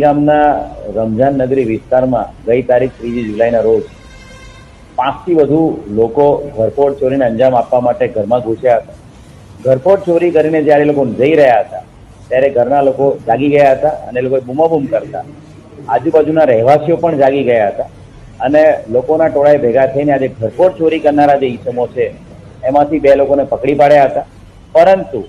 ગામના રમઝાન નગરી વિસ્તારમાં ગઈ તારીખ 3 જુલાઈના રોજ 5થી વધુ લોકો ઘરફોડ ચોરીને અંજામ આપવા માટે ઘરમાં ઘૂસ્યા હતા. ઘરફોડ ચોરી કરીને જ્યારે લોકો જઈ રહ્યા હતા ત્યારે ઘરના લોકો જાગી ગયા હતા અને લોકોએ બૂમાબૂમ કરતા આજુબાજુના રહેવાસીઓ પણ જાગી ગયા હતા અને લોકોના ટોળાએ ભેગા થઈને આજે ઘરફોડ ચોરી કરનારા જે ઈસમો છે એમાંથી 2 લોકોને પકડી પાડ્યા હતા. પરંતુ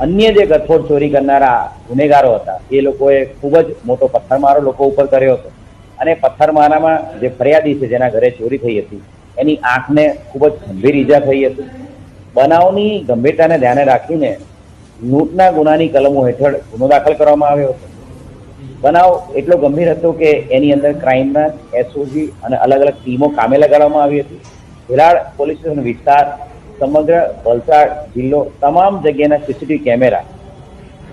અન્ય જે ઘરફોડ ચોરી કરનારા ગુનેગારો હતા એ લોકોએ ખૂબ જ મોટો પથ્થરમારો લોકો ઉપર કર્યો હતો અને પથ્થરમારામાં જે ફરિયાદી છે જેના ઘરે ચોરી થઈ હતી એની આંખને ખૂબ જ ગંભીર ઈજા થઈ હતી. બનાવની ગંભીરતાને ધ્યાને રાખીને લૂંટના ગુનાની કલમો હેઠળ ગુનો દાખલ કરવામાં આવ્યો હતો. બનાવ એટલો ગંભીર હતો કે એની અંદર ક્રાઇમ બ્રાન્ચ, એસઓજી અને અલગ અલગ ટીમો કામે લગાડવામાં આવી હતી. ભેલાડ પોલીસ સ્ટેશન વિસ્તાર, સમગ્ર વલસાડ જિલ્લો, તમામ જગ્યાના સીસીટીવી કેમેરા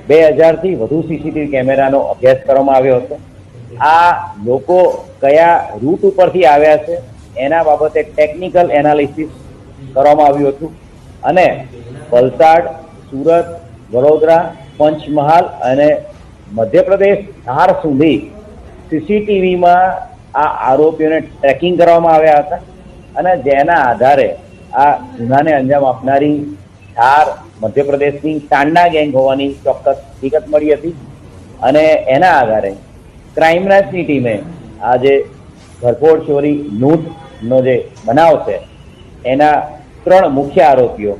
2000થી વધુ સીસીટીવી કેમેરાનો અભ્યાસ કરવામાં આવ્યો હતો. આ લોકો કયા રૂટ ઉપરથી આવ્યા છે એના બાબતે ટેકનિકલ એનાલિસિસ કરવામાં આવ્યું હતું અને વલસાડ, સુરત, વડોદરા, પંચમહાલ અને મધ્યપ્રદેશ, ધાર સુધી સીસીટીવીમાં આ આરોપીઓને ટ્રેકિંગ કરવામાં આવ્યા હતા અને જેના આધારે આ ગુનાને અંજામ આપનારી ધાર, મધ્યપ્રદેશની ટાંડા ગેંગ હોવાની ચોક્કસ હકીકત મળી હતી અને એના આધારે ક્રાઇમ બ્રાન્ચની ટીમે આ જે ઘરફોડ ચોરી લૂંટનો જે બનાવ છે એના 3 મુખ્ય આરોપીઓ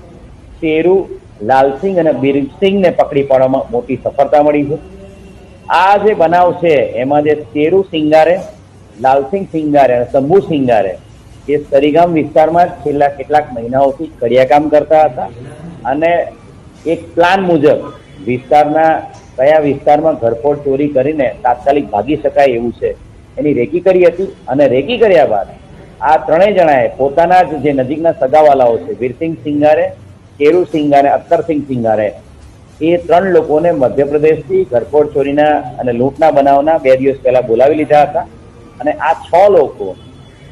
શેરુ, લાલસિંહ અને બીરસિંહને પકડી પાડવામાં મોટી સફળતા મળી છે. આ જે બનાવ છે એમાં જે શેરુ સિંગારે, લાલસિંહ સિંગારે અને શંભુ સિંગારે એ સરીગામ વિસ્તારમાં છેલ્લા કેટલાક મહિનાઓથી કડિયાકામ કરતા હતા અને એક પ્લાન મુજબ વિસ્તારના કયા વિસ્તારમાં ઘરફોડ ચોરી કરીને તાત્કાલિક ભાગી શકાય એવું છે એની રેકી કરી હતી અને રેકી કર્યા બાદ આ 3 જણાએ પોતાના જ જે નજીકના સગાવાલાઓ છે વીરસિંહ સિંગારે, કેરુ સિંગારે, અખ્તરસિંહ સિંગારે એ 3 લોકોને મધ્યપ્રદેશથી ઘરફોડ ચોરીના અને લૂંટના બનાવના 2 દિવસ પહેલા બોલાવી લીધા હતા અને આ 6 લોકો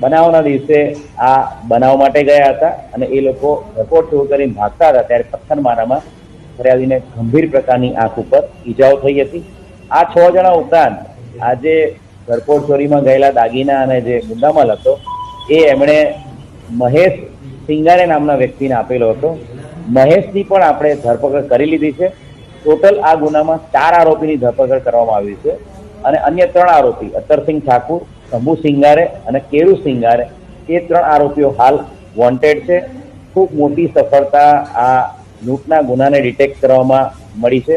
બનાવના દિવસે આ બનાવ માટે ગયા હતા અને એ લોકો ઘરફોડ ચોરી કરીને ભાગતા હતા ત્યારે પથ્થરમારામાં ફરિયાદીને ગંભીર પ્રકારની આંખ ઉપર ઈજાઓ થઈ હતી. આ 6 જણા ઉપરાંત આજે ઘરફોડ ચોરીમાં ગયેલા દાગીના અને જે મુદ્દામાલ હતો એ એમણે મહેશ સિંગારે નામના વ્યક્તિને આપેલો હતો. મહેશની પણ આપણે ધરપકડ કરી લીધી છે. ટોટલ આ ગુનામાં 4 આરોપીની ધરપકડ કરવામાં આવી છે અને અન્ય 3 આરોપી અખ્તરસિંહ ઠાકુર, શંભુ સિંગારે અને કેરુ સિંગારે એ 3 આરોપીઓ હાલ વોન્ટેડ છે. ખૂબ મોટી સફળતા આ લૂંટના ગુનાને ડિટેક્ટ કરવામાં મળી છે.